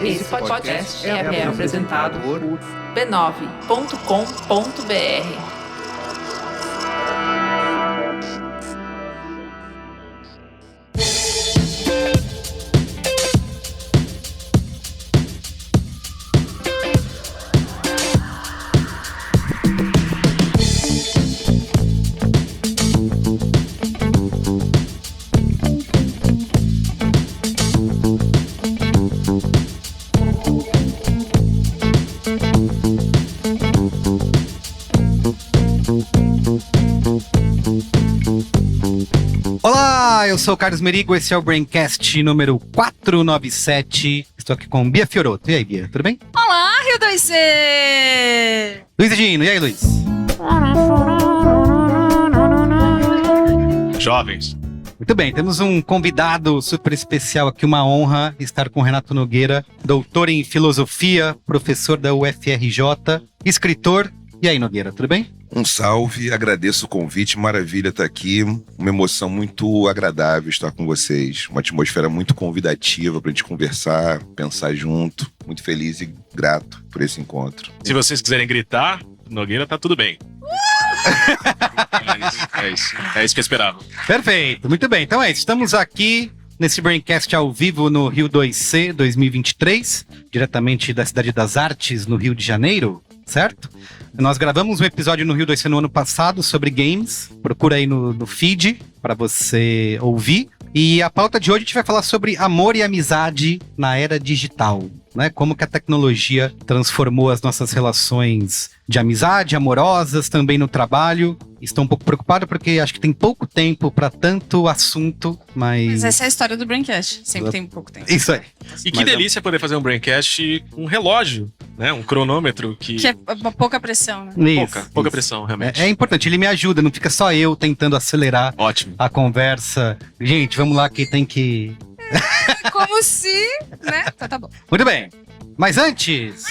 Esse podcast é apresentado por b9.com.br. Olá, eu sou o Carlos Merigo, esse é o Braincast número 497. Estou aqui com Bia Fiorotto. E aí, Bia, tudo bem? Olá, Rio 2C! Luiz Egino, e aí, Luiz? Jovens. Muito bem, temos um convidado super especial aqui, uma honra estar com o Renato Nogueira, doutor em filosofia, professor da UFRJ, escritor. E aí, Nogueira, tudo bem? Um salve, agradeço o convite, maravilha estar aqui, uma emoção muito agradável estar com vocês, uma atmosfera muito convidativa para a gente conversar, pensar junto, muito feliz e grato por esse encontro. Se vocês quiserem gritar, Nogueira, tá tudo bem. É isso que eu esperava. Perfeito, muito bem, então é isso, estamos aqui nesse Braincast ao vivo no Rio 2C 2023, diretamente da Cidade das Artes, no Rio de Janeiro, certo? Nós gravamos um episódio no Rio 2C no ano passado sobre games. Procura aí no feed para você ouvir. E a pauta de hoje a gente vai falar sobre amor e amizade na era digital, né? Como que a tecnologia transformou as nossas relações de amizade, amorosas, também no trabalho. Estou um pouco preocupado porque acho que tem pouco tempo para tanto assunto, Mas essa é a história do Braincast, sempre tem pouco tempo. Isso aí. E que delícia poder fazer um Braincast com um relógio, né? Um cronômetro que é uma pouca pressão, né? Pouca pressão, realmente. É importante, ele me ajuda, não fica só eu tentando acelerar Ótimo. a conversa. Gente, vamos lá que tem que... Como se, né? Tá bom. Muito bem. Mas antes,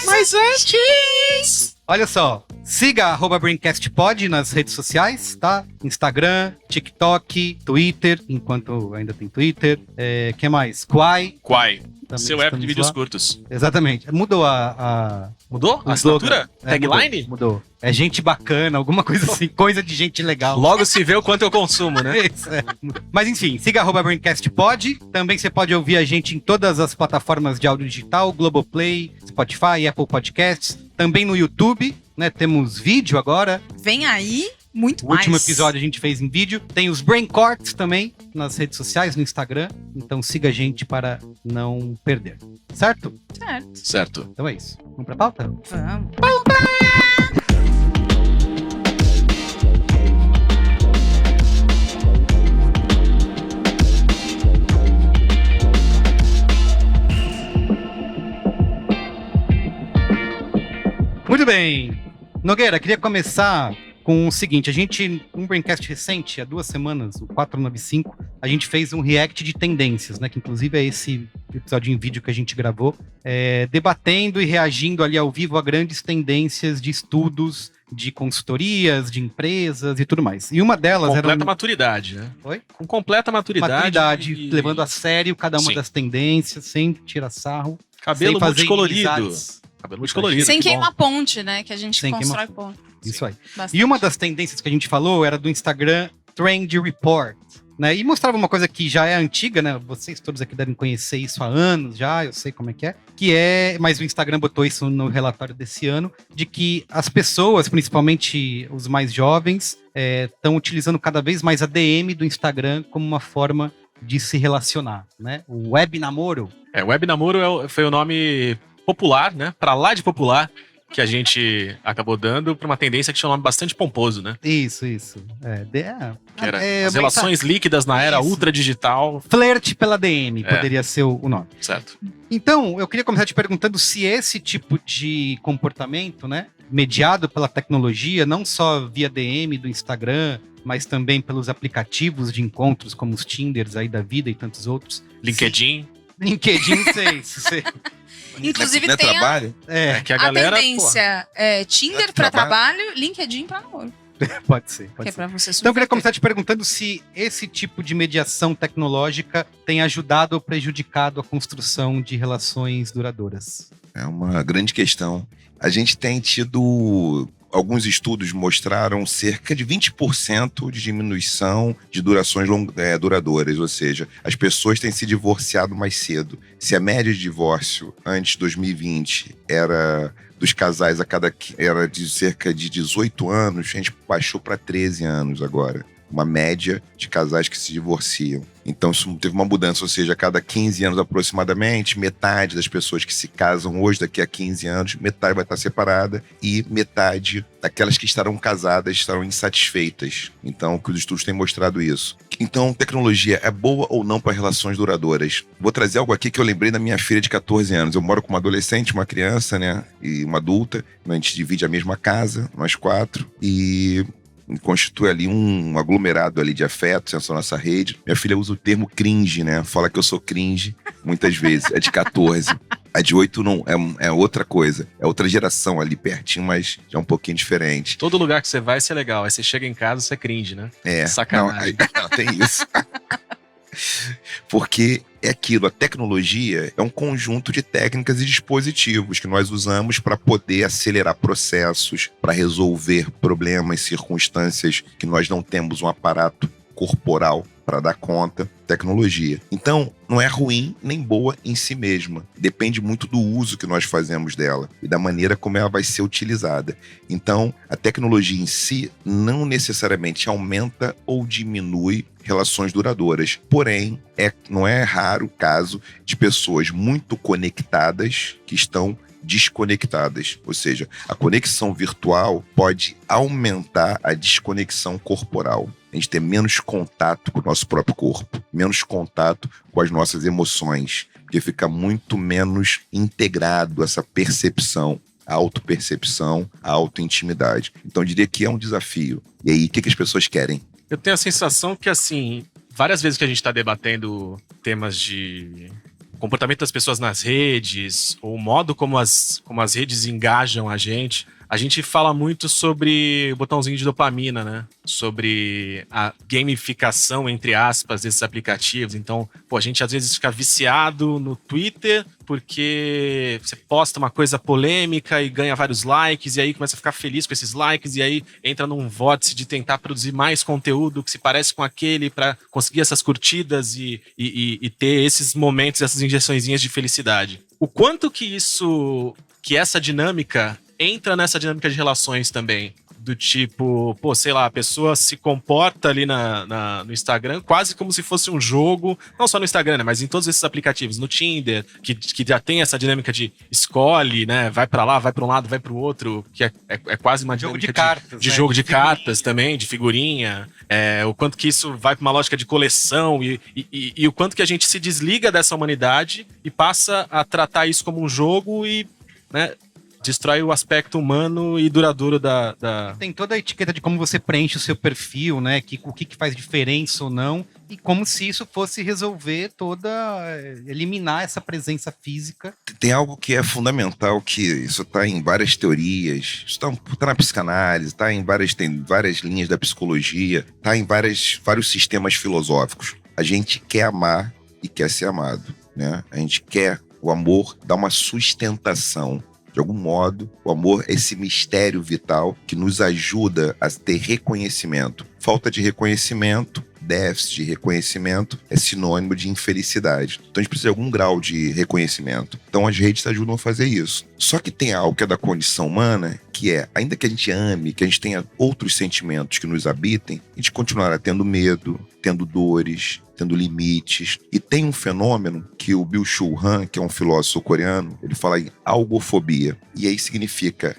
olha só, siga @BraincastPod nas redes sociais, tá? Instagram, TikTok, Twitter, enquanto ainda tem Twitter. Que mais? Quai. Também Seu app de estamos vídeos lá. curtos. Exatamente. Mudou a Mudou? o A assinatura? slogan. Tagline? Mudou. É gente bacana, alguma coisa assim, coisa de gente legal. Logo se vê o quanto eu consumo, né? Isso, é. Mas enfim, siga @BraincastPod. Também você pode ouvir a gente em todas as plataformas de áudio digital, Globoplay, Spotify, Apple Podcasts. Também no YouTube, né? Temos vídeo agora. Vem aí, muito O mais. último episódio a gente fez em vídeo. Tem os Brain Corts também nas redes sociais, no Instagram. Então siga a gente para não perder. Certo? Certo. Então é isso. Vamos pra pauta? Vamos. Muito bem. Nogueira, queria começar com o seguinte. A gente, um Braincast recente, há 2 semanas, o 495, a gente fez um react de tendências, né? Que inclusive é esse episódio em vídeo que a gente gravou, debatendo e reagindo ali ao vivo a grandes tendências de estudos, de consultorias, de empresas e tudo mais. E uma delas era... Completa maturidade, né? Oi? Com completa maturidade. Levando a sério cada uma Sim. das tendências, sem tirar sarro. Cabelo sem fazer multicolorido. inimizades. Cabelo multicolorido. Sem que bom. queimar ponte, né? Que a gente Sem constrói queimar ponte. Isso aí. Bastante. E uma das tendências que a gente falou era do Instagram Trend Report, né? E mostrava uma coisa que já é antiga, né? Vocês todos aqui devem conhecer isso há anos já, eu sei como é, mas o Instagram botou isso no relatório desse ano, de que as pessoas, principalmente os mais jovens, estão utilizando cada vez mais a DM do Instagram como uma forma de se relacionar, né? O web namoro. Web namoro foi o nome popular, né? Pra lá de popular, que a gente acabou dando pra uma tendência que tinha um nome bastante pomposo, né? Isso. Que era as relações líquidas na era Isso. ultra digital. Flerte pela DM, poderia ser o nome. Certo. Então, eu queria começar te perguntando se esse tipo de comportamento, né, mediado pela tecnologia, não só via DM do Instagram, mas também pelos aplicativos de encontros como os Tinders aí da vida e tantos outros. LinkedIn. LinkedIn, sei. Inclusive Não é tem trabalho? Que a galera... tendência Tinder pra trabalho, LinkedIn pra namoro. Pode ser. Que é pra você Então eu queria subverter. começar te perguntando se esse tipo de mediação tecnológica tem ajudado ou prejudicado a construção de relações duradouras. É uma grande questão. A gente tem tido... Alguns estudos mostraram cerca de 20% de diminuição de durações duradouras, ou seja, as pessoas têm se divorciado mais cedo. Se a média de divórcio antes de 2020 era dos casais era de cerca de 18 anos, a gente baixou para 13 anos agora. Uma média de casais que se divorciam. Então isso teve uma mudança, ou seja, a cada 15 anos aproximadamente, metade das pessoas que se casam hoje, daqui a 15 anos, metade vai estar separada e metade daquelas que estarão casadas estarão insatisfeitas. Então, que os estudos têm mostrado isso. Então, tecnologia é boa ou não para relações duradouras? Vou trazer algo aqui que eu lembrei da minha filha de 14 anos. Eu moro com uma adolescente, uma criança, né, e uma adulta. A gente divide a mesma casa, nós 4, e constitui ali um aglomerado ali de afetos, essa nossa rede. Minha filha usa o termo cringe, né? Fala que eu sou cringe muitas vezes. É de 14. A de 8 não, é outra coisa. É outra geração ali pertinho, mas já é um pouquinho diferente. Todo lugar que você vai, você é legal. Aí você chega em casa, você é cringe, né? É. Sacanagem. Não, tem isso. Porque é aquilo, a tecnologia é um conjunto de técnicas e dispositivos que nós usamos para poder acelerar processos, para resolver problemas, circunstâncias que nós não temos um aparato corporal para dar conta. Tecnologia. Então, não é ruim nem boa em si mesma. Depende muito do uso que nós fazemos dela e da maneira como ela vai ser utilizada. Então, a tecnologia em si não necessariamente aumenta ou diminui relações duradouras. Porém, não é raro o caso de pessoas muito conectadas que estão desconectadas. Ou seja, a conexão virtual pode aumentar a desconexão corporal. A gente ter menos contato com o nosso próprio corpo, menos contato com as nossas emoções, porque fica muito menos integrado essa percepção, a autopercepção, a autointimidade. Então eu diria que é um desafio. E aí, o que as pessoas querem? Eu tenho a sensação que, assim, várias vezes que a gente está debatendo temas de comportamento das pessoas nas redes, ou o modo como as redes engajam a gente fala muito sobre o botãozinho de dopamina, né? Sobre a gamificação, entre aspas, desses aplicativos. Então, a gente às vezes fica viciado no Twitter porque você posta uma coisa polêmica e ganha vários likes, e aí começa a ficar feliz com esses likes, e aí entra num vórtice de tentar produzir mais conteúdo que se parece com aquele para conseguir essas curtidas e ter esses momentos, essas injeçõezinhas de felicidade. O quanto que essa dinâmica entra nessa dinâmica de relações também. Do tipo, sei lá, a pessoa se comporta ali no Instagram quase como se fosse um jogo, não só no Instagram, né, mas em todos esses aplicativos, no Tinder, que já tem essa dinâmica de escolhe, né, vai pra lá, vai pra um lado, vai pro outro, que é quase uma Jogo dinâmica de cartas, de né? jogo de Figurinha. cartas também, de figurinha, o quanto que isso vai pra uma lógica de coleção e o quanto que a gente se desliga dessa humanidade e passa a tratar isso como um jogo e, né, destrói o aspecto humano e duradouro da... Tem toda a etiqueta de como você preenche o seu perfil, né? O que faz diferença ou não. E como se isso fosse resolver eliminar essa presença física. Tem algo que é fundamental, que isso está em várias teorias, isso tá na psicanálise, tem várias linhas da psicologia, está em vários sistemas filosóficos. A gente quer amar e quer ser amado, né? A gente quer o amor dar uma sustentação. De algum modo, o amor é esse mistério vital que nos ajuda a ter reconhecimento. Falta de reconhecimento, déficit de reconhecimento é sinônimo de infelicidade. Então a gente precisa de algum grau de reconhecimento. Então as redes ajudam a fazer isso. Só que tem algo que é da condição humana, que é, ainda que a gente ame, que a gente tenha outros sentimentos que nos habitem, a gente continuará tendo medo, tendo dores, tendo limites. E tem um fenômeno que o Byung-Chul Han, que é um filósofo coreano, ele fala em algofobia. E aí significa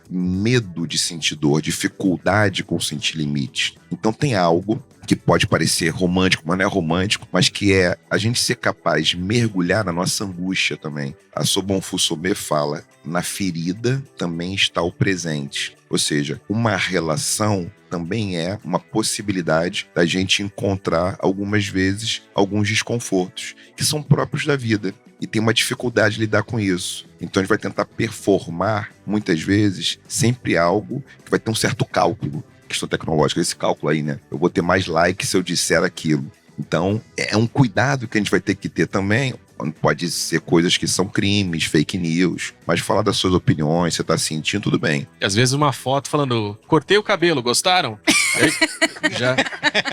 medo de sentir dor, dificuldade com sentir limites. Então tem algo que pode parecer romântico, mas não é romântico, mas que é a gente ser capaz de mergulhar na nossa angústia também. A Sobon Fusome fala, na ferida também está o presente. Ou seja, uma relação também é uma possibilidade da gente encontrar, algumas vezes, alguns desconfortos que são próprios da vida. E tem uma dificuldade de lidar com isso. Então a gente vai tentar performar, muitas vezes, sempre algo que vai ter um certo cálculo. questão tecnológica, esse cálculo aí, né? Eu vou ter mais likes se eu disser aquilo. Então, é um cuidado que a gente vai ter que ter também. Pode ser coisas que são crimes, fake news, mas falar das suas opiniões, você tá sentindo, tudo bem. E às vezes uma foto falando, cortei o cabelo, gostaram? E aí,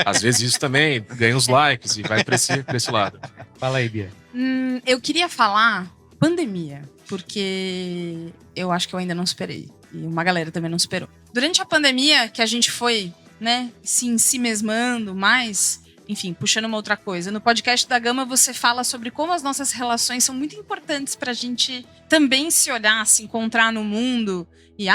às vezes isso também ganha uns likes e vai pra esse lado. Fala aí, Bia. Eu queria falar pandemia, porque eu acho que eu ainda não superei. E uma galera também não superou. Durante a pandemia, que a gente foi, né, se ensimesmando mais... Enfim, puxando uma outra coisa. No podcast da Gama, você fala sobre como as nossas relações são muito importantes pra gente também se olhar, se encontrar no mundo. E,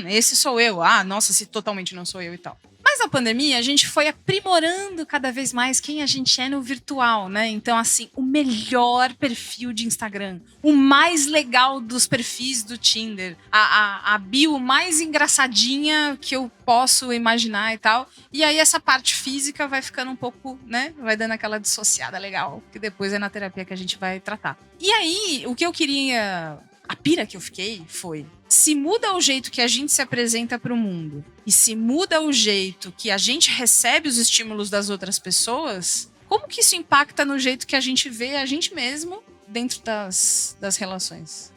esse sou eu. Nossa, esse totalmente não sou eu e tal. Mas na pandemia, a gente foi aprimorando cada vez mais quem a gente é no virtual, né? Então, assim, o melhor perfil de Instagram, o mais legal dos perfis do Tinder, a bio mais engraçadinha que eu posso imaginar e tal. E aí essa parte física vai ficando um pouco, né? Vai dando aquela dissociada legal, que depois é na terapia que a gente vai tratar. E aí, o que eu queria... A pira que eu fiquei foi... Se muda o jeito que a gente se apresenta para o mundo e se muda o jeito que a gente recebe os estímulos das outras pessoas, como que isso impacta no jeito que a gente vê a gente mesmo dentro das relações?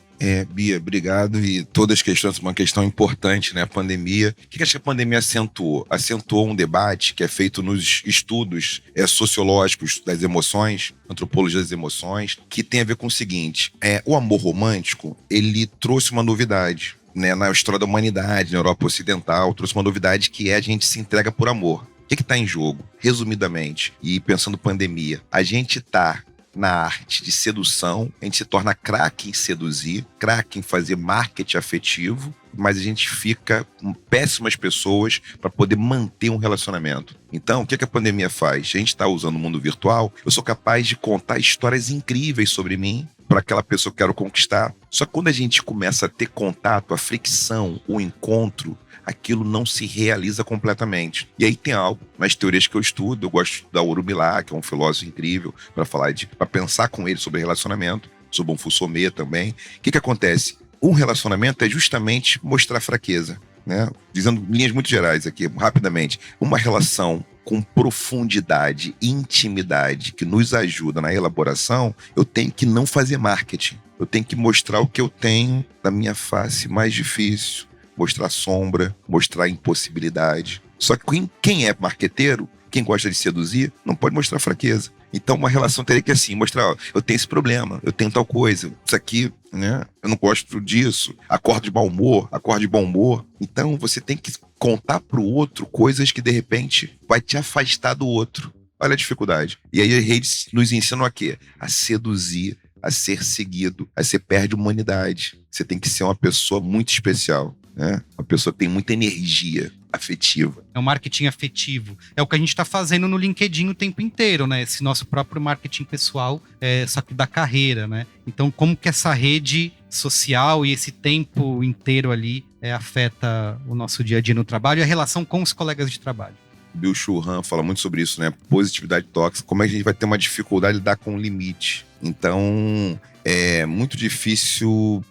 Bia, obrigado. E todas as questões, uma questão importante, né? A pandemia. O que a pandemia acentuou? Acentuou um debate que é feito nos estudos sociológicos das emoções, antropologia das emoções, que tem a ver com o seguinte: o amor romântico, ele trouxe uma novidade, né? Na história da humanidade, na Europa Ocidental, trouxe uma novidade que a gente se entrega por amor. O que está em jogo? Resumidamente, e pensando pandemia, a gente está na arte de sedução, a gente se torna craque em seduzir, craque em fazer marketing afetivo, mas a gente fica com péssimas pessoas para poder manter um relacionamento. Então, o que a pandemia faz? A gente está usando o mundo virtual, eu sou capaz de contar histórias incríveis sobre mim para aquela pessoa que eu quero conquistar. Só que quando a gente começa a ter contato, a fricção, o encontro, aquilo não se realiza completamente. E aí tem algo nas teorias que eu estudo, eu gosto de estudar o Urumilá, que é um filósofo incrível, para pensar com ele sobre relacionamento, sobre um Fusomé também. O que acontece? Um relacionamento é justamente mostrar fraqueza, né? Dizendo linhas muito gerais aqui, rapidamente. Uma relação com profundidade, intimidade, que nos ajuda na elaboração, eu tenho que não fazer marketing. Eu tenho que mostrar o que eu tenho na minha face mais difícil, mostrar sombra, mostrar impossibilidade. Só que quem é marqueteiro, quem gosta de seduzir, não pode mostrar fraqueza. Então uma relação teria que assim, mostrar, eu tenho esse problema, eu tenho tal coisa, isso aqui, né, eu não gosto disso, acordo de mau humor, acordo de bom humor. Então você tem que contar pro outro coisas que de repente vai te afastar do outro. Olha a dificuldade. E aí as redes nos ensinam a quê? A seduzir, a ser seguido, a ser perde humanidade. Você tem que ser uma pessoa muito especial, né? Uma pessoa que tem muita energia afetiva. É o marketing afetivo. É o que a gente está fazendo no LinkedIn o tempo inteiro, né? Esse nosso próprio marketing pessoal, só que da carreira, né? Então, como que essa rede social e esse tempo inteiro ali afeta o nosso dia a dia no trabalho e a relação com os colegas de trabalho? Bill Churran fala muito sobre isso, né? Positividade tóxica, como a gente vai ter uma dificuldade de lidar com o limite. Então, é muito difícil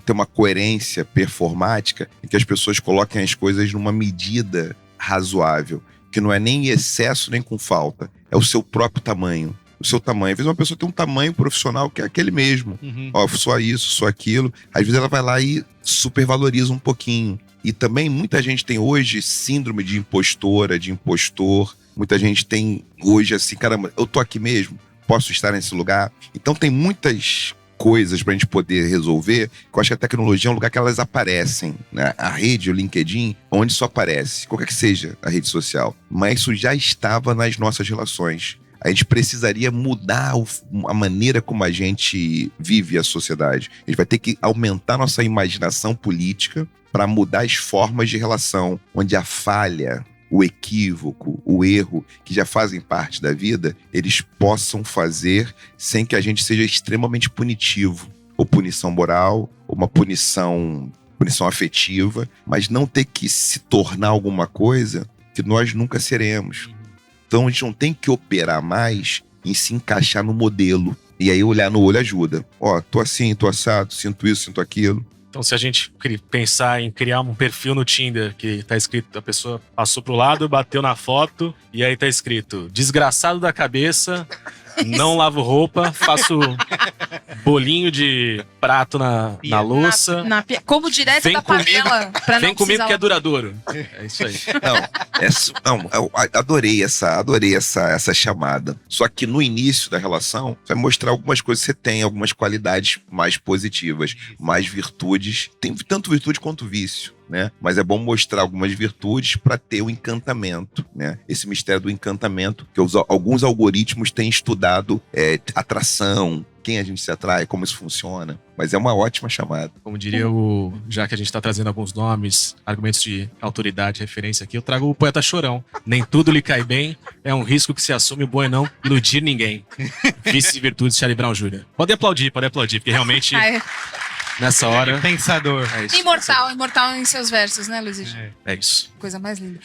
ter uma coerência performática em que as pessoas coloquem as coisas numa medida razoável, que não é nem excesso nem com falta, é o seu próprio tamanho. O seu tamanho. Às vezes uma pessoa tem um tamanho profissional que é aquele mesmo. Uhum. Ó, só isso, só aquilo. Às vezes ela vai lá e supervaloriza um pouquinho. E também muita gente tem hoje síndrome de impostora, de impostor. Muita gente tem hoje assim, caramba, eu tô aqui mesmo? Posso estar nesse lugar? Então tem muitas coisas pra gente poder resolver, que eu acho que a tecnologia é um lugar que elas aparecem, né? A rede, o LinkedIn, onde isso aparece, qualquer que seja a rede social. Mas isso já estava nas nossas relações. A gente precisaria mudar a maneira como a gente vive a sociedade. A gente vai ter que aumentar nossa imaginação política para mudar as formas de relação, onde a falha, o equívoco, o erro, que já fazem parte da vida, eles possam fazer sem que a gente seja extremamente punitivo. Ou punição moral, ou uma punição afetiva, mas não ter que se tornar alguma coisa que nós nunca seremos. Então a gente não tem que operar mais em se encaixar no modelo. E aí olhar no olho ajuda. Ó, tô assim, tô assado, sinto isso, sinto aquilo. Então, se a gente pensar em criar um perfil no Tinder que tá escrito, a pessoa passou pro lado, bateu na foto, e aí tá escrito, desgraçado da cabeça, não lavo roupa, faço bolinho de prato na louça. Como direto Vem da comigo, panela. Pra Vem não comigo precisar que é duradouro. É isso aí. Eu adorei essa chamada. Só que no início da relação, vai mostrar algumas coisas que você tem, algumas qualidades mais positivas, mais virtudes. Tem tanto virtude quanto vício, né? Mas é bom mostrar algumas virtudes para ter o encantamento, né? Esse mistério do encantamento, que alguns algoritmos têm estudado atração, quem a gente se atrai, como isso funciona. Mas é uma ótima chamada. Como diria já que a gente tá trazendo alguns nomes, argumentos de autoridade, referência aqui, eu trago o poeta Chorão. Nem tudo lhe cai bem, é um risco que se assume, o bom é não iludir ninguém. Vícios e virtudes, Charlie Brown Jr. Pode aplaudir, porque realmente, nessa hora... Pensador. É isso. Imortal em seus versos, né, Luiz? É isso. Coisa mais linda.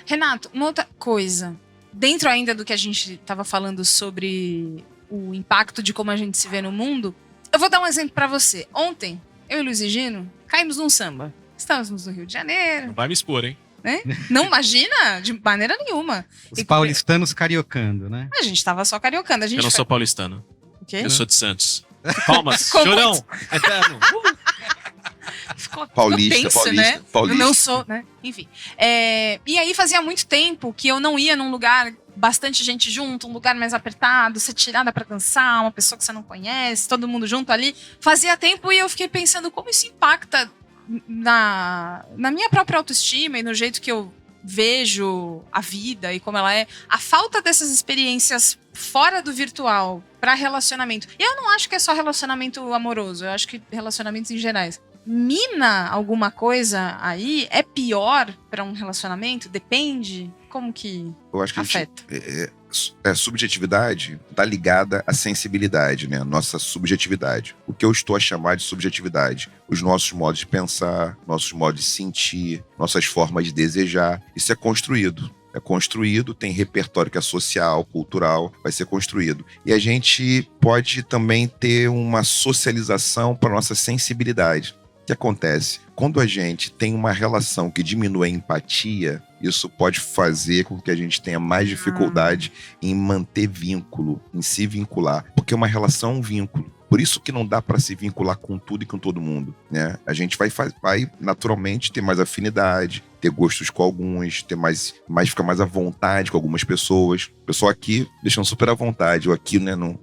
Renato, uma outra coisa. Dentro ainda do que a gente tava falando sobre o impacto de como a gente se vê no mundo, eu vou dar um exemplo pra você. Ontem, eu e Luiz e Gino caímos num samba. Estávamos no Rio de Janeiro, Não vai me expor, hein? né? Não imagina, de maneira nenhuma. Os paulistanos cariocando, né? A gente tava só cariocando. A gente Eu não foi- sou paulistano. O quê? Eu sou de Santos. Palmas. Como Chorão. Eterno. Ficou Paulista, tenso, né? paulista. Eu não sou, né? Enfim. E aí fazia muito tempo que eu não ia num lugar, bastante gente junto, um lugar mais apertado, ser tirada pra dançar, uma pessoa que você não conhece, todo mundo junto ali. Fazia tempo e eu fiquei pensando como isso impacta na minha própria autoestima e no jeito que eu vejo a vida e como ela é. A falta dessas experiências fora do virtual pra relacionamento. E eu não acho que é só relacionamento amoroso, eu acho que relacionamentos em gerais. Mina alguma coisa aí? É pior pra um relacionamento? Depende? Como que Eu acho que afeta? a subjetividade está ligada à sensibilidade, né? Nossa subjetividade. O que eu estou a chamar de subjetividade? Os nossos modos de pensar, nossos modos de sentir, nossas formas de desejar. Isso é construído. É construído, tem repertório que é social, cultural, vai ser construído. E a gente pode também ter uma socialização para nossa sensibilidade. O que acontece? Quando a gente tem uma relação que diminui a empatia, isso pode fazer com que a gente tenha mais dificuldade em manter vínculo, em se vincular. Porque uma relação é um vínculo. Por isso que não dá para se vincular com tudo e com todo mundo, né? A gente vai naturalmente ter mais afinidade, ter gostos com alguns, ficar mais à vontade com algumas pessoas. O pessoal aqui deixando super à vontade, ou aqui, né? Não,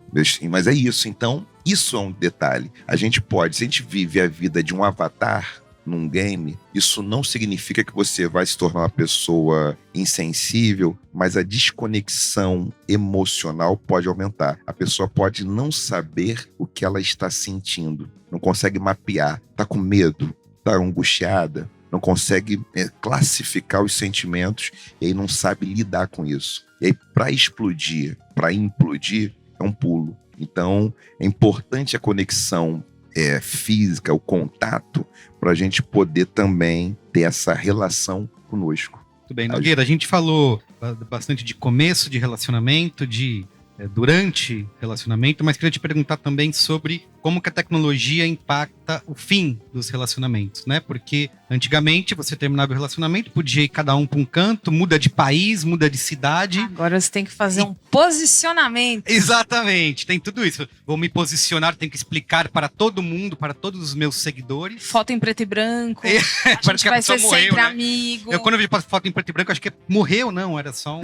mas é isso. Então, isso é um detalhe. A gente pode, se a gente vive a vida de um avatar num game, isso não significa que você vai se tornar uma pessoa insensível, mas a desconexão emocional pode aumentar. A pessoa pode não saber o que ela está sentindo, não consegue mapear, tá com medo, tá angustiada, não consegue classificar os sentimentos e aí não sabe lidar com isso. E aí, para implodir, é um pulo. Então, é importante a conexão física, o contato, para a gente poder também ter essa relação conosco. Muito bem, Nogueira, a gente falou bastante de começo de relacionamento, durante relacionamento, mas queria te perguntar também sobre como que a tecnologia impacta o fim dos relacionamentos, né? Porque antigamente você terminava o relacionamento, podia ir cada um para um canto, muda de país, muda de cidade. Agora você tem que fazer um posicionamento. Exatamente, tem tudo isso. Vou me posicionar, tenho que explicar para todo mundo, para todos os meus seguidores. Foto em preto e branco. A Parece gente que a vai pessoa ser morreu, sempre né? amigo. Quando eu vi foto em preto e branco, acho que morreu, não, era só um...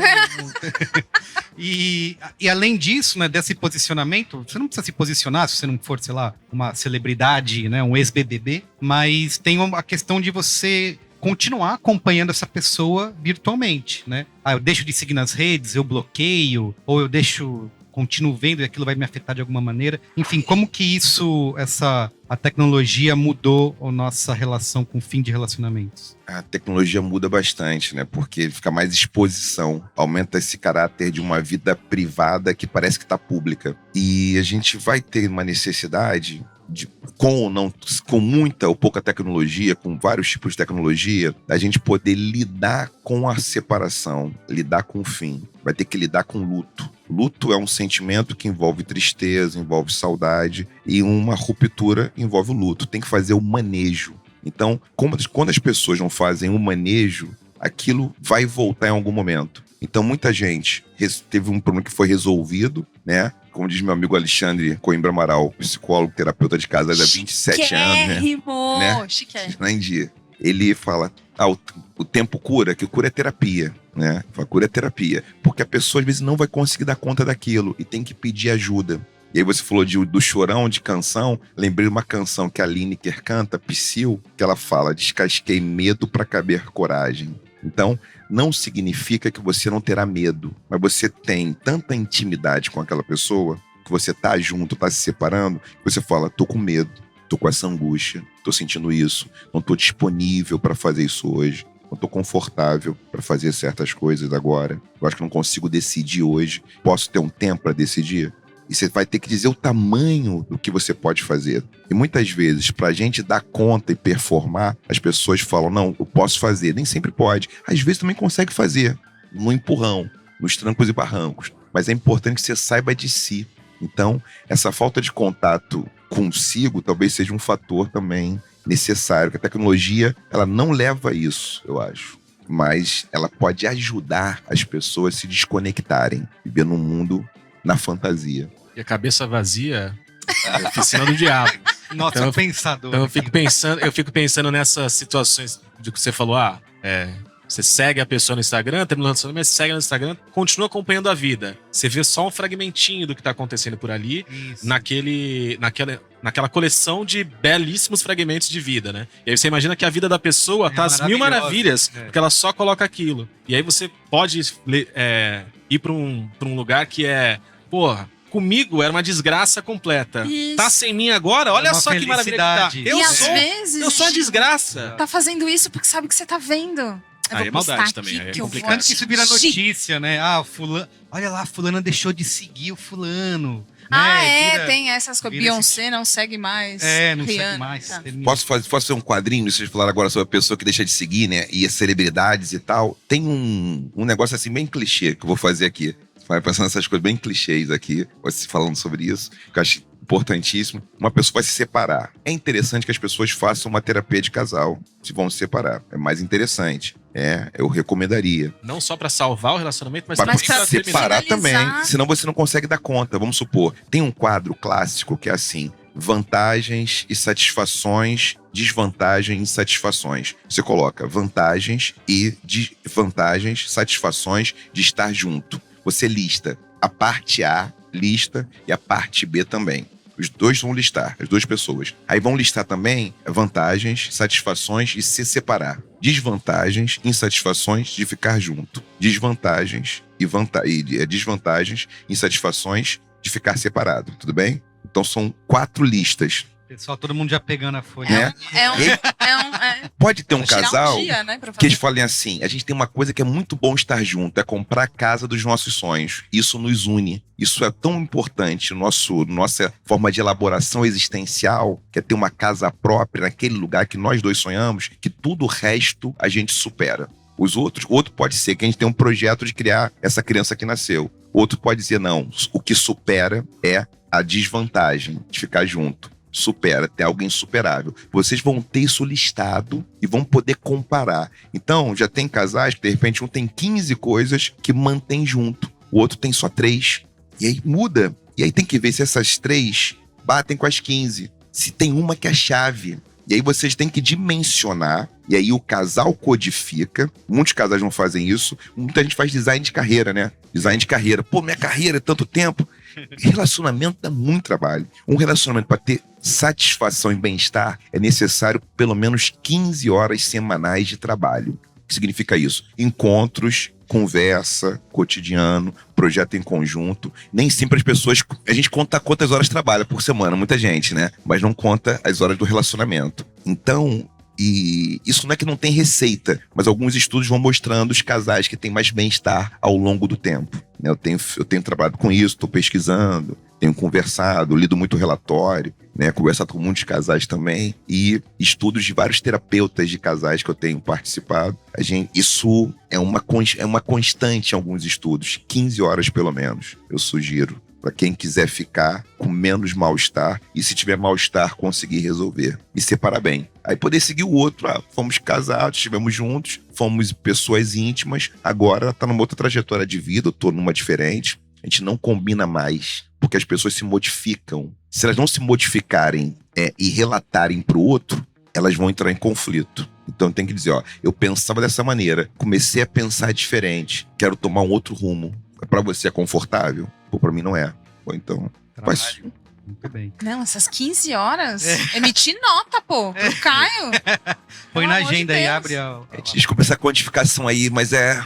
E além disso, né, desse posicionamento, você não precisa se posicionar se você não for, sei lá, uma celebridade, né, um ex-BBB, mas tem a questão de você continuar acompanhando essa pessoa virtualmente, né? Eu deixo de seguir nas redes, eu bloqueio, ou eu continuo vendo e aquilo vai me afetar de alguma maneira. Enfim, como que a tecnologia mudou a nossa relação com o fim de relacionamentos? A tecnologia muda bastante, né? Porque fica mais exposição, aumenta esse caráter de uma vida privada que parece que está pública. E a gente vai ter uma necessidade com muita ou pouca tecnologia, com vários tipos de tecnologia, a gente poder lidar com a separação, lidar com o fim. Vai ter que lidar com o luto. Luto é um sentimento que envolve tristeza, envolve saudade, e uma ruptura envolve o luto. Tem que fazer o manejo. Então, quando as pessoas não fazem o manejo, aquilo vai voltar em algum momento. Então, muita gente teve um problema que foi resolvido, né? Como diz meu amigo Alexandre Coimbra Amaral, psicólogo, terapeuta de casais há 27 anos, né? Chiquérrimo! Ele fala, o tempo cura, que cura é terapia, né? A cura é terapia. Porque a pessoa, às vezes, não vai conseguir dar conta daquilo e tem que pedir ajuda. E aí você falou do chorão, de canção. Lembrei de uma canção que a Lineker canta, Psyll, que ela fala, descasquei medo pra caber coragem. Então, não significa que você não terá medo, mas você tem tanta intimidade com aquela pessoa, que você tá junto, tá se separando, que você fala, tô com medo, tô com essa angústia, tô sentindo isso, não tô disponível para fazer isso hoje, não tô confortável para fazer certas coisas agora, eu acho que não consigo decidir hoje, posso ter um tempo para decidir? E você vai ter que dizer o tamanho do que você pode fazer. E muitas vezes, pra gente dar conta e performar, as pessoas falam, não, eu posso fazer. Nem sempre pode. Às vezes também consegue fazer, no empurrão, nos trancos e barrancos. Mas é importante que você saiba de si. Então, essa falta de contato consigo talvez seja um fator também necessário. Que a tecnologia, ela não leva a isso, eu acho. Mas ela pode ajudar as pessoas a se desconectarem. Viver num mundo na fantasia. E a cabeça vazia é a oficina do diabo. Nossa, Então, pensador. Então eu fico pensando nessas situações de que você falou, você segue a pessoa no Instagram, termina o relacionamento, segue no Instagram, continua acompanhando a vida. Você vê só um fragmentinho do que tá acontecendo por ali, Isso. naquela coleção de belíssimos fragmentos de vida, né? E aí você imagina que a vida da pessoa tá às mil maravilhas, porque ela só coloca aquilo. E aí você pode ir pra um lugar que é, porra, comigo era uma desgraça completa. Isso. Tá sem mim agora? Olha uma só que maravilha que tá. felicidade. Eu sou a desgraça. Tá fazendo isso porque sabe que você tá vendo. Eu Aí é vou postar maldade aqui também, aí é que eu complicado. vou Tanto que isso vira atingir. notícia, né? Fulano, olha lá, fulano deixou de seguir o fulano. Tem essas coisas. vira Beyoncé não segue mais. Não Rihanna, segue mais. tá. Posso fazer um quadrinho? Vocês falaram agora sobre a pessoa que deixa de seguir, né? E as celebridades e tal. Tem um negócio assim bem clichê que eu vou fazer aqui. Vai pensando nessas coisas bem clichês aqui, você falando sobre isso, que eu acho importantíssimo. Uma pessoa vai se separar. É interessante que as pessoas façam uma terapia de casal, se vão se separar. É mais interessante. Eu recomendaria. Não só pra salvar o relacionamento, mas Para também pra pra separar finalizar. também, senão você não consegue dar conta. Vamos supor, tem um quadro clássico que é assim, vantagens e satisfações, desvantagens e insatisfações. Você coloca vantagens e desvantagens, satisfações de estar junto. Você lista a parte A, lista, e a parte B também. Os dois vão listar, as duas pessoas. Aí vão listar também vantagens, satisfações de se separar. Desvantagens, insatisfações de ficar junto. Desvantagens desvantagens, insatisfações de ficar separado. Tudo bem? Então são 4 listas. Pessoal, todo mundo já pegando a folha. Né? É Pode ter um tirar casal dia, né, pra que fazer. eles falem assim, a gente tem uma coisa que é muito bom estar junto, é comprar a casa dos nossos sonhos. Isso nos une. Isso é tão importante, nossa forma de elaboração existencial, que é ter uma casa própria naquele lugar que nós dois sonhamos, que tudo o resto a gente supera. Outro pode ser que a gente tem um projeto de criar essa criança que nasceu. Outro pode dizer, não, o que supera é a desvantagem de ficar junto. Supera, tem algo insuperável. Vocês vão ter isso listado e vão poder comparar. Então, já tem casais que, de repente, um tem 15 coisas que mantém junto. O outro tem só 3. E aí muda. E aí tem que ver se essas 3 batem com as 15. Se tem uma que é chave. E aí vocês têm que dimensionar. E aí o casal codifica. Muitos casais não fazem isso. Muita gente faz design de carreira, né? Design de carreira. Pô, minha carreira é tanto tempo. Relacionamento dá muito trabalho. Um relacionamento, para ter satisfação e bem-estar, é necessário pelo menos 15 horas semanais de trabalho. O que significa isso? Encontros, conversa, cotidiano, projeto em conjunto. Nem sempre as pessoas... A gente conta quantas horas trabalha por semana, muita gente, né? Mas não conta as horas do relacionamento. Então, E isso não é que não tem receita, mas alguns estudos vão mostrando os casais que têm mais bem-estar ao longo do tempo. Né? Eu tenho trabalhado com isso, estou pesquisando, tenho conversado, lido muito relatório, né? Conversado com muitos casais também, e estudos de vários terapeutas de casais que eu tenho participado. Isso é uma constante em alguns estudos, 15 horas pelo menos, eu sugiro. Para quem quiser ficar com menos mal-estar e, se tiver mal-estar, conseguir resolver e separar bem. Aí poder seguir o outro. Fomos casados, estivemos juntos, fomos pessoas íntimas, agora tá numa outra trajetória de vida, eu tô numa diferente. A gente não combina mais, porque as pessoas se modificam. Se elas não se modificarem e relatarem pro outro, elas vão entrar em conflito. Então tem que dizer, eu pensava dessa maneira, comecei a pensar diferente, quero tomar um outro rumo. Pra você é confortável? Pô, pra mim não é. Ou então, faz... Muito bem. Não, essas 15 horas? Emitir nota, pô, pro Caio. Põe na Pelo amor de agenda aí, Deus. abre a... Desculpa essa quantificação aí, mas é...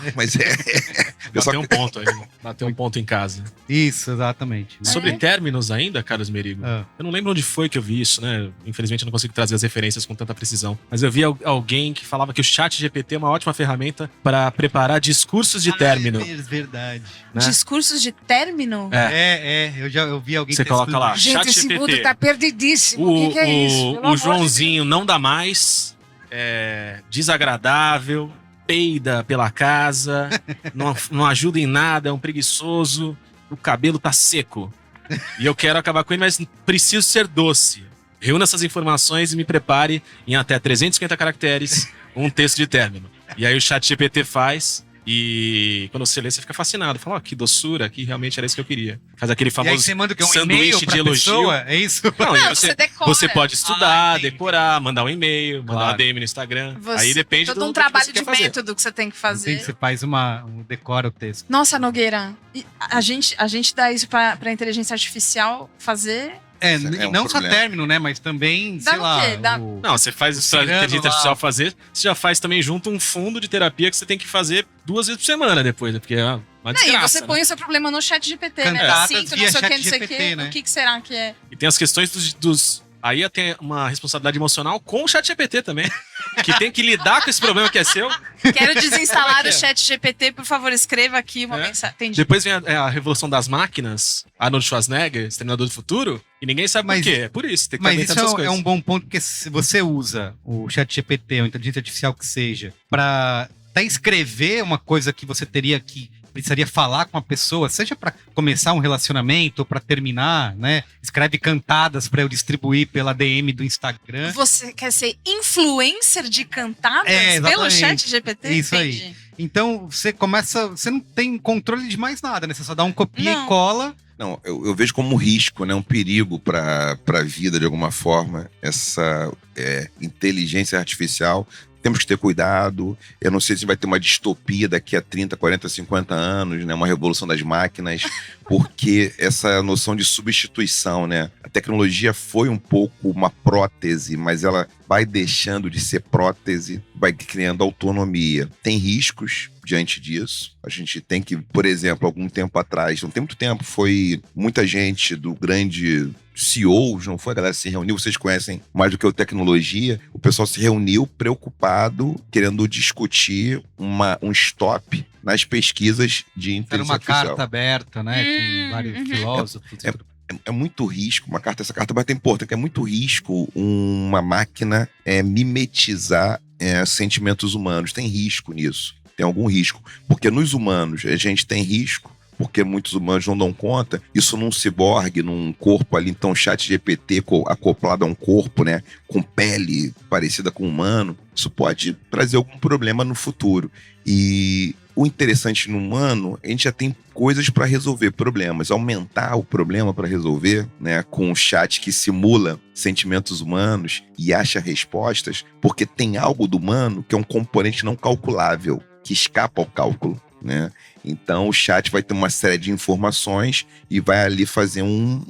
Bateu um ponto aí. Bateu um ponto em casa. Isso, exatamente. Sobre términos ainda, Carlos Merigo, eu não lembro onde foi que eu vi isso, né? Infelizmente eu não consigo trazer as referências com tanta precisão. Mas eu vi alguém que falava que o ChatGPT é uma ótima ferramenta para preparar discursos de término. É verdade. Né? Discursos de término? Eu vi alguém Você coloca lá, Gente, esse mundo ChatGPT. tá perdidíssimo. O que é isso? Pelo O amor de Joãozinho não dá mais, desagradável, peida pela casa, não ajuda em nada, é um preguiçoso, o cabelo tá seco. E eu quero acabar com ele, mas preciso ser doce. Reúna essas informações e me prepare em até 350 caracteres um texto de término. E aí o ChatGPT faz... E quando você lê, você fica fascinado. Fala, que doçura, que realmente era isso que eu queria. Faz aquele E aí famoso você manda o quê? Um e-mail sanduíche pra de elogio. pessoa? É isso? Não, e Não, você decora. você pode estudar, entendi. decorar, mandar um e-mail, mandar Claro. uma DM no Instagram. Você, Aí depende todo do um que trabalho você de quer fazer. método que você tem que fazer. Você faz decora o texto. Nossa, Nogueira, e a gente dá isso pra inteligência artificial fazer? Isso é um não só problema. término, né? Mas também, Dá sei no lá... quê? Dá- Não, você faz isso pra Cirano inteligência lá. artificial fazer, você já faz também junto um fundo de terapia que você tem que fazer 2 vezes por semana depois, né? Porque é uma Não, e desgraça, você né? põe o seu problema no chat GPT, né? Cantadas Sinto, via não sei o que, não sei o ChatGPT, que. né? O que será que é? E tem as questões dos... Aí tem uma responsabilidade emocional com o ChatGPT também, que tem que lidar com esse problema que é seu. Quero desinstalar Como é o que é? chat GPT, por favor, escreva aqui uma mensagem. Entendi. Depois vem a revolução das máquinas, Arnold Schwarzenegger, Exterminador do Futuro, e ninguém sabe Mas- por quê. É por isso, tem que Mas aguentar isso essas é coisas. um bom ponto, porque se você usa o ChatGPT ou inteligência artificial que seja pra até escrever uma coisa que você precisaria falar com a pessoa, seja pra começar um relacionamento ou pra terminar, né? Escreve cantadas pra eu distribuir pela DM do Instagram. Você quer ser influencer de cantadas É, pelo exatamente. chat GPT? Isso aí. Entendi. Então você não tem controle de mais nada, né? Você só dá um copia Não. e cola. Não, eu vejo como um risco, né? Um perigo para a vida, de alguma forma, essa inteligência artificial. Temos que ter cuidado. Eu não sei se vai ter uma distopia daqui a 30, 40, 50 anos, né? Uma revolução das máquinas, porque essa noção de substituição, né? A tecnologia foi um pouco uma prótese, mas ela vai deixando de ser prótese, vai criando autonomia. Tem riscos diante disso. A gente tem que, por exemplo, algum tempo atrás, não tem muito tempo, foi muita gente do grande CEOs, não foi? A galera se reuniu, vocês conhecem mais do que o tecnologia. O pessoal se reuniu preocupado, querendo discutir um stop nas pesquisas de Era inteligência uma artificial. carta aberta, né? Com vários filósofos. e tudo. É muito risco, essa carta vai ter importância, é muito risco uma máquina mimetizar sentimentos humanos. Tem risco nisso, tem algum risco. Porque nos humanos a gente tem risco, porque muitos humanos não dão conta, isso num ciborgue, num corpo ali, então ChatGPT acoplado a um corpo, né, com pele parecida com um humano, isso pode trazer algum problema no futuro. E o interessante no humano, a gente já tem coisas para resolver problemas, aumentar o problema para resolver, né, com um chat que simula sentimentos humanos e acha respostas, porque tem algo do humano que é um componente não calculável, que escapa ao cálculo, né? Então o chat vai ter uma série de informações e vai ali fazer um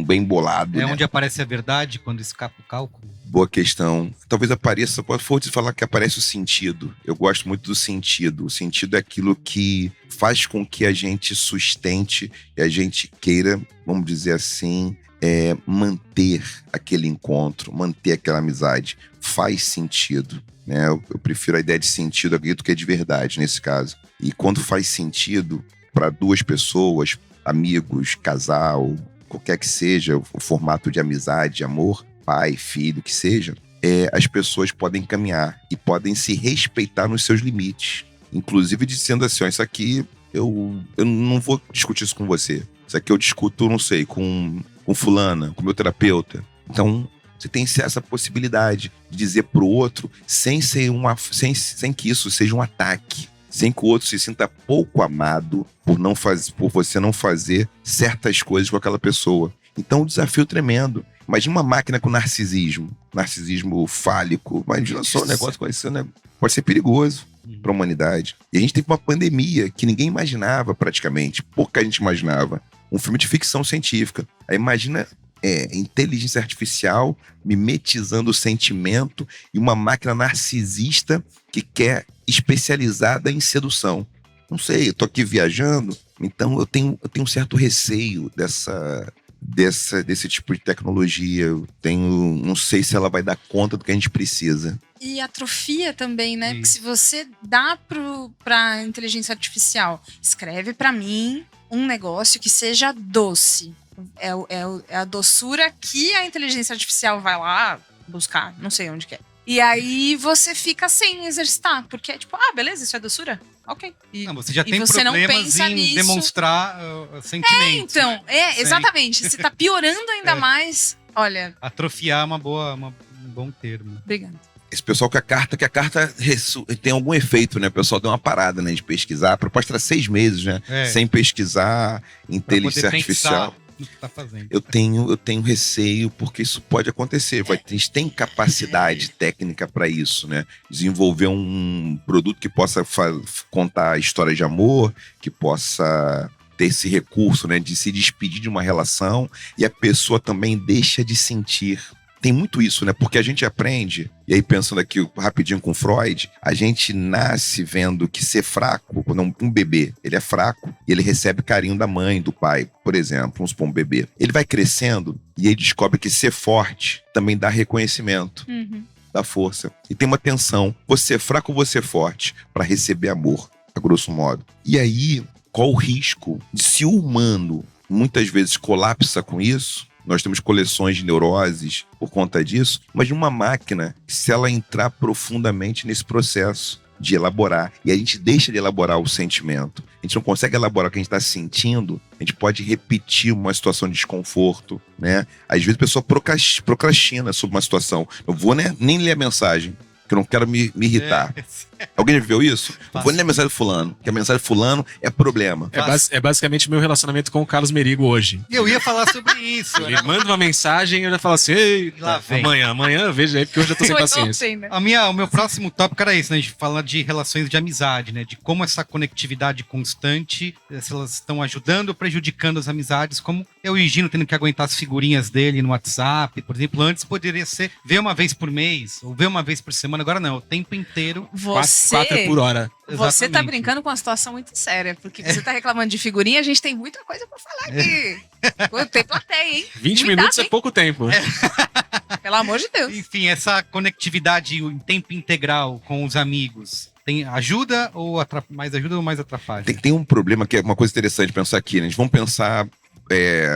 bem bolado. É né? onde aparece a verdade quando escapa o cálculo. Boa questão. Talvez apareça, pode falar que aparece o sentido. Eu gosto muito do sentido. O sentido é aquilo que faz com que a gente sustente e a gente queira, vamos dizer assim, manter aquele encontro, manter aquela amizade. Faz sentido, né? Eu prefiro a ideia de sentido, acredito que é de verdade nesse caso. E quando faz sentido para duas pessoas, amigos, casal, qualquer que seja o formato de amizade, amor, pai, filho, que seja, as pessoas podem caminhar e podem se respeitar nos seus limites. Inclusive dizendo assim, ó, isso aqui eu não vou discutir isso com você. Isso aqui eu discuto, não sei, com fulana, com meu terapeuta. Então, você tem essa possibilidade de dizer pro outro sem que isso seja um ataque. Sem que o outro se sinta pouco amado por você não fazer certas coisas com aquela pessoa. Então, um desafio tremendo. Imagina uma máquina com narcisismo fálico. Imagina só um negócio pode ser perigoso para a humanidade. E a gente teve uma pandemia que ninguém imaginava praticamente. Pouca gente imaginava. Um filme de ficção científica. Aí imagina inteligência artificial mimetizando o sentimento e uma máquina narcisista que quer especializada em sedução. Não sei, eu tô aqui viajando, então eu tenho um certo receio desse tipo de tecnologia. Não sei se ela vai dar conta do que a gente precisa. E atrofia também, né? Porque se você dá pra inteligência artificial, escreve pra mim um negócio que seja doce. É a doçura que a inteligência artificial vai lá buscar, não sei onde que é. E aí você fica sem exercitar, porque é tipo, beleza, isso é doçura? Ok. Você já tem você problemas não pensa em nisso. demonstrar sentimentos. Então, exatamente. Você tá piorando ainda mais. Olha. Atrofiar é um bom termo. Obrigada. Esse pessoal que a carta tem algum efeito, né? O pessoal deu uma parada, né, de pesquisar. A proposta era 6 meses, né? Sem pesquisar inteligência artificial. No que tá fazendo. Eu tenho receio porque isso pode acontecer. A gente tem capacidade técnica para isso, né? Desenvolver um produto que possa contar histórias de amor, que possa ter esse recurso, né, de se despedir de uma relação e a pessoa também deixa de sentir. Tem muito isso, né? Porque a gente aprende, e aí pensando aqui rapidinho com Freud, a gente nasce vendo que ser fraco, quando um bebê, ele é fraco e ele recebe carinho da mãe, do pai, por exemplo, vamos supor um bebê. Ele vai crescendo e ele descobre que ser forte também dá reconhecimento, dá força. E tem uma tensão, você é fraco ou você é forte, para receber amor, a grosso modo. E aí, qual o risco de se o humano muitas vezes colapsa com isso? Nós temos coleções de neuroses por conta disso, mas de uma máquina, se ela entrar profundamente nesse processo de elaborar, e a gente deixa de elaborar o sentimento, a gente não consegue elaborar o que a gente está sentindo, a gente pode repetir uma situação de desconforto, né? Às vezes a pessoa procrastina sobre uma situação. Eu vou nem ler a mensagem, que eu não quero me irritar. Alguém já viveu isso? Eu vou ler a mensagem do fulano, que a mensagem do fulano é problema. É basicamente meu relacionamento com o Carlos Merigo hoje. Eu ia falar sobre isso. Ele manda uma mensagem e eu já falo assim, ei, amanhã veja aí, porque hoje eu tô sem paciência. Né? O meu próximo tópico era isso, né? A gente fala de relações de amizade, né? De como essa conectividade constante, se elas estão ajudando ou prejudicando as amizades, como eu e o Gino tendo que aguentar as figurinhas dele no WhatsApp, por exemplo. Antes poderia ser ver uma vez por mês, ou ver uma vez por semana, agora não, o tempo inteiro. 4 por hora. Você tá brincando com uma situação muito séria, porque você tá reclamando de figurinha, a gente tem muita coisa pra falar aqui. Tem plateia, hein? 20 minutos é pouco tempo. Pelo amor de Deus. Enfim, essa conectividade em tempo integral com os amigos, ajuda ou mais ajuda ou mais atrapalha? Tem um problema que é uma coisa interessante pensar aqui, né? A gente vamos pensar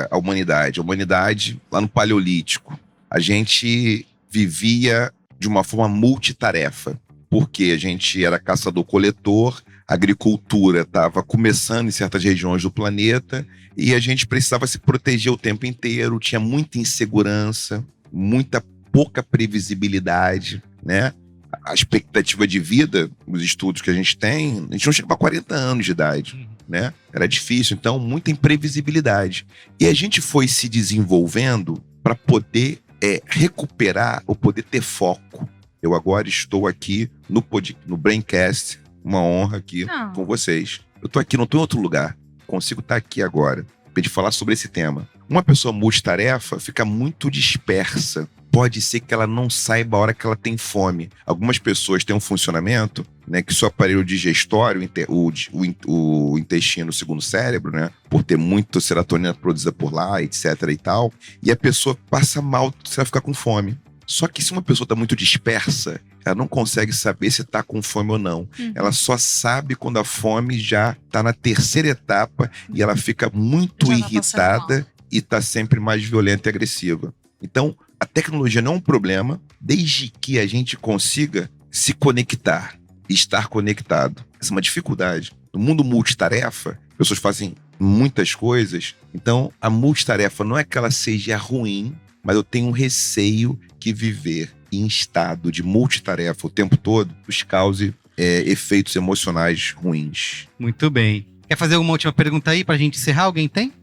a humanidade. A humanidade, lá no Paleolítico, a gente vivia de uma forma multitarefa. Porque a gente era caçador-coletor, a agricultura estava começando em certas regiões do planeta e a gente precisava se proteger o tempo inteiro, tinha muita insegurança, pouca previsibilidade, né? A expectativa de vida, os estudos que a gente não chega para 40 anos de idade, né? Era difícil, então muita imprevisibilidade. E a gente foi se desenvolvendo para poder recuperar ou poder ter foco. Eu agora estou aqui no Braincast, uma honra aqui com vocês. Eu estou aqui, não estou em outro lugar. Consigo estar aqui agora para falar sobre esse tema. Uma pessoa multitarefa fica muito dispersa pode ser que ela não saiba a hora que ela tem fome. Algumas pessoas têm um funcionamento, né, que seu aparelho digestório, o intestino, o segundo cérebro, né, por ter muita serotonina produzida por lá, etc e tal, e a pessoa passa mal se ela ficar com fome. Só que se uma pessoa está muito dispersa, ela não consegue saber se está com fome ou não. Ela só sabe quando a fome já está na terceira etapa e ela fica muito Já tá irritada e está sempre mais violenta e agressiva. Então, a tecnologia não é um problema, desde que a gente consiga se conectar e estar conectado. Essa é uma dificuldade. No mundo multitarefa, pessoas fazem muitas coisas. Então, a multitarefa não é que ela seja ruim, mas eu tenho um receio que viver em estado de multitarefa o tempo todo nos cause efeitos emocionais ruins. Muito bem. Quer fazer uma última pergunta aí pra gente encerrar? Alguém tem?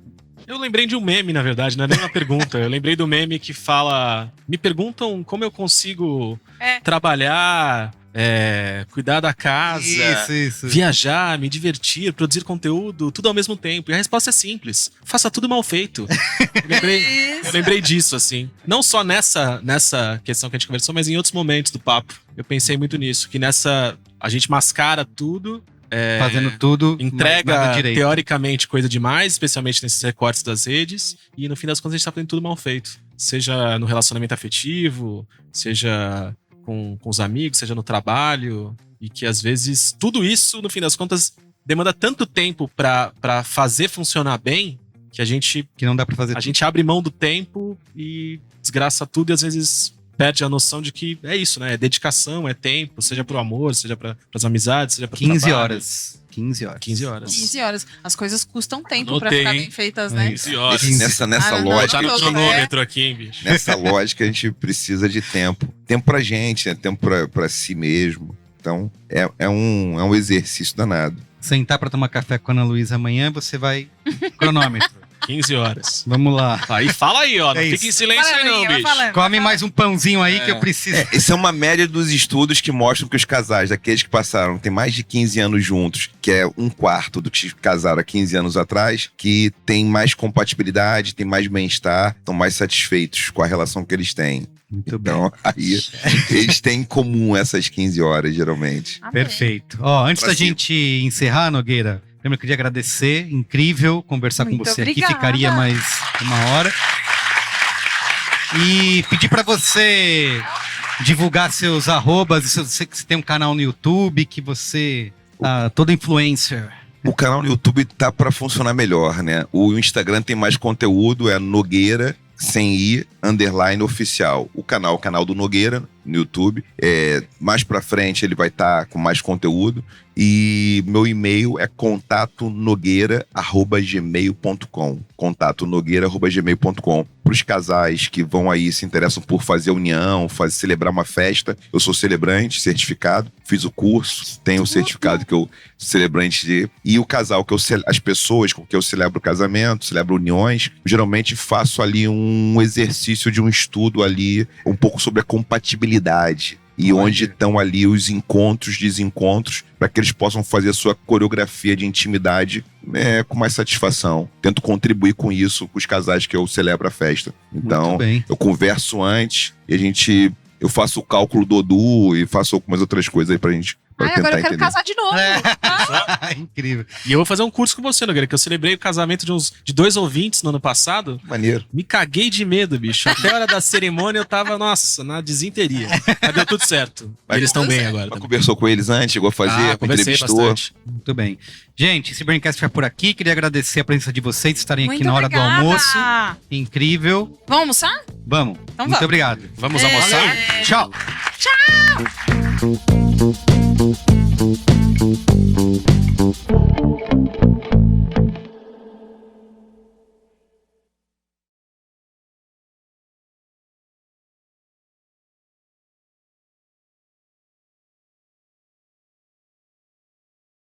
Eu lembrei de um meme, na verdade, não é nem uma pergunta. Eu lembrei do meme que fala... Me perguntam como eu consigo trabalhar, cuidar da casa, Isso. viajar, me divertir, produzir conteúdo, tudo ao mesmo tempo. E a resposta é simples. Faça tudo mal feito. Eu lembrei disso, assim. Não só nessa questão que a gente conversou, mas em outros momentos do papo. Eu pensei muito nisso. Que nessa... A gente mascara tudo... Fazendo tudo, nada entrega direito. teoricamente coisa demais, especialmente nesses recortes das redes, e no fim das contas a gente tá fazendo tudo mal feito. Seja no relacionamento afetivo, seja com os amigos, seja no trabalho, e que às vezes tudo isso, no fim das contas, demanda tanto tempo pra fazer funcionar bem, que a gente Que não dá pra fazer a gente abre mão do tempo e desgraça tudo, e às vezes perde a noção de que é isso, né? É dedicação, é tempo, seja pro amor, seja pras amizades, seja pro 15 trabalho. horas. 15 horas. 15 horas. 15 horas. As coisas custam tempo Anotei, pra ficar hein? bem feitas, né? 15 horas. Nessa Ah, não, lógica, Tá no Todo, cronômetro aqui, hein, bicho? nessa lógica a gente precisa de tempo. Tempo pra gente, né? Tempo pra si mesmo. Então, é um exercício danado. Sentar pra tomar café com a Ana Luísa amanhã, você vai... Cronômetro. 15 horas. Vamos lá. Aí fala aí, ó. Não É fica isso. em silêncio aí, não, bicho. Come mais um pãozinho aí que eu preciso. Isso é uma média dos estudos que mostram que os casais, daqueles que passaram, tem mais de 15 anos juntos, que é um quarto do que casaram há 15 anos atrás, que tem mais compatibilidade, tem mais bem-estar, estão mais satisfeitos com a relação que eles têm. Muito bem. Então, aí, eles têm em comum essas 15 horas, geralmente. Amém. Perfeito. Ó, antes Pra da cima. gente encerrar, Nogueira, primeiro eu queria agradecer. Incrível conversar com Muito você aqui. obrigada. Ficaria mais uma hora. E pedir pra você divulgar seus arrobas. Se você tem um canal no YouTube, que você... toda influencer. O canal no YouTube tá pra funcionar melhor, né? O Instagram tem mais conteúdo, é Nogueira, sem I, _, oficial. O canal do Nogueira, no YouTube. Mais pra frente ele vai estar com mais conteúdo. E meu e-mail é contatonogueira@gmail.com. contatonogueira@gmail.com. Para os casais que vão aí, se interessam por fazer união, celebrar uma festa, eu sou celebrante, certificado, fiz o curso, tenho o certificado que eu celebrante de... E o casal, as pessoas com que eu celebro o casamento, celebro uniões, geralmente faço ali um exercício de um estudo ali, um pouco sobre a compatibilidade. E onde estão ali os encontros, desencontros, para que eles possam fazer a sua coreografia de intimidade com mais satisfação. Tento contribuir com isso com os casais que eu celebro a festa. Então, Muito bem. eu converso antes e eu faço o cálculo do Odu e faço algumas outras coisas aí pra gente Ai, tentar agora eu quero entender. casar de novo. Incrível. E eu vou fazer um curso com você, Nogueira, que eu celebrei o casamento de 2 ouvintes no ano passado. Maneiro. Me caguei de medo, bicho. Até a hora da cerimônia eu tava, nossa, na desinteria. Mas deu tudo certo. Mas Eles estão bem Mas agora. também. conversou com eles antes, chegou a fazer, Conversei entrevistou. bastante. Muito bem. Gente, esse Braincast vai por aqui. Queria agradecer a presença de vocês, estarem aqui Muito na hora obrigada. do almoço. Incrível. Vamos almoçar? Vamos. Então Muito vamos. obrigado. Vamos almoçar? Tchau. Tchau!